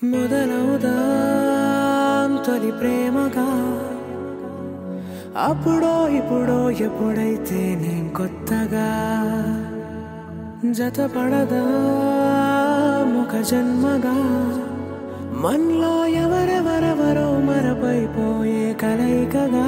మొదలవుదాం తొలి ప్రేమగా అప్పుడో ఇప్పుడో ఎప్పుడైతే నేను కొత్తగా జతపడదా ముఖ జన్మగా మనలో ఎవరెవరెవరో మరపైపోయే కలయికగా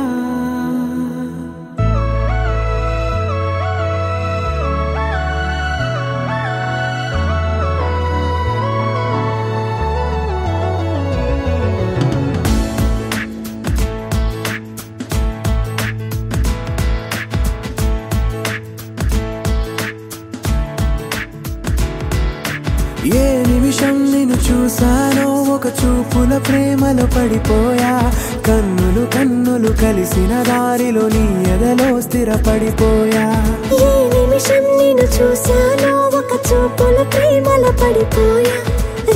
ఏ నిమిషం నిన్ను చూసానో ఒక చూపుల ప్రేమలో పడిపోయా కన్నులు కన్నులు కలిసిన దారిలో నీ ఎదలో స్థిరపడిపోయా ఏ నిమిషం నిన్ను చూసానో ఒక చూపుల ప్రేమలో పడిపోయా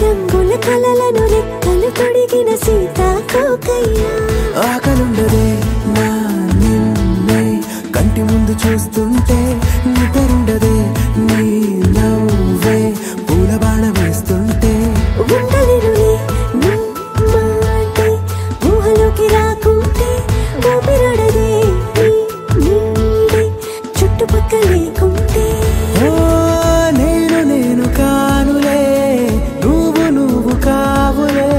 రంగుల కలలను రెక్కలు తొడిగిన సీతాకోకయ్యా ఆకలుండదే నా నిన్నే కంటి ముందు చూస్తుంటే నిద్రుండదే నీ నవ్వే పూల బాణ వేస్తుంటే ఉండలేనులే నీ మాటే ఊహలోకి రాకుంటే ఊపిరాడదే నీ నీడే చుట్టుపక్కల లేకుంటే నేను కానులే నువ్వు కావులే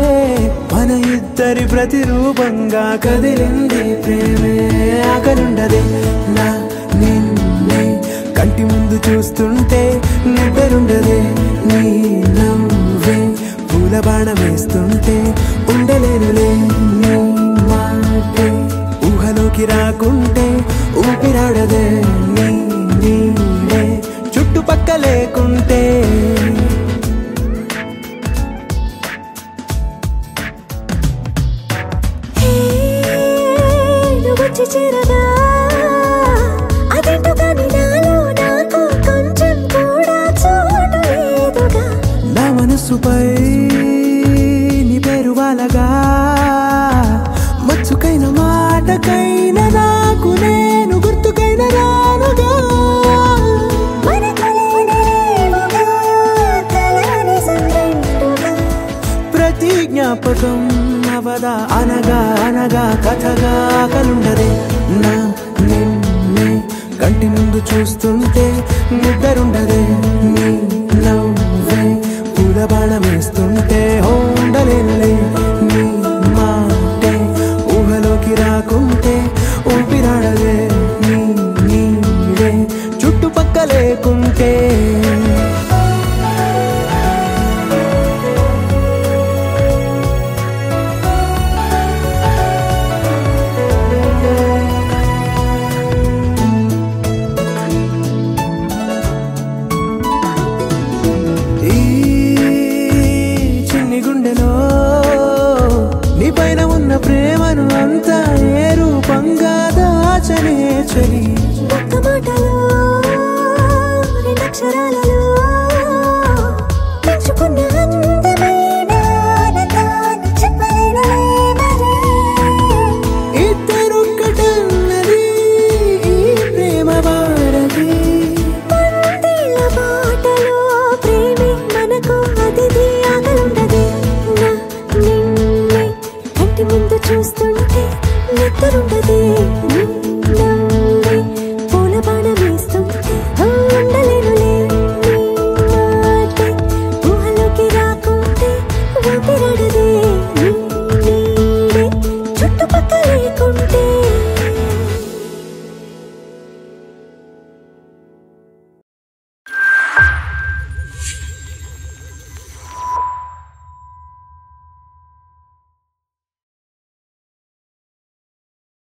మన ఇద్దరి ప్రతిరూపంగా కదిలింది ప్రేమే ఆకలుండదే నా నిన్నే కంటి ముందు చూస్తుంటే నిద్రుండదే నీ నవ్వే పూల బాణ వేస్తుంటే ఉండలేనులే నీ మాటే ఊహలోకి రాకుంటే ఊపిరాడదే నీ నీడే చుట్టుపక్క లేకుంటే వచ్చి చేరగా అదేంటో కానీ నాలో నాకు కొంచెం కూడా చోటు లేదుగా నా మనసుపై నీ పేరు వాలగా మచ్చుకైన మాటకైన నాకు నేను గుర్తుకైన రానుగా ప్రతి జ్ఞాపకం అవదా అనగా అనగా కథగా కలుండదే నా నిన్నే కంటి ముందు చూస్తుంటే నిద్రుండదే నీ నవ్వే పూల బాణం వేస్తుంటే ఉండలేనులే నీ మాటే ఊహలోకి రాకుంటే ఊపిరాడదే నీ నీడే చుట్టుపక్క లేకుంటే నీపైన ఉన్న ప్రేమను అంతా ఏ రూపంగా దాచనే చలి ఒక్క మాటలో రెండక్షరాలలో పెంచుకున్న అందమైన ఆనందాన్ని చెప్పలేనులే మరి ఇద్దరొక్కటన్నది ఈ ప్రేమ వారది పందిళ్ళ బాటలో ప్రేమే మనకు అతిథి ఆగలుండదే నా నిన్నే కంటి ముందు చూస్తుంటే నిద్రుండదే నీ నవ్వే పూల బాణ వేస్తుంటే ఉండలేనులే నీ మాటే ఊహలోకి రాకుంటే ఊపిరాడదే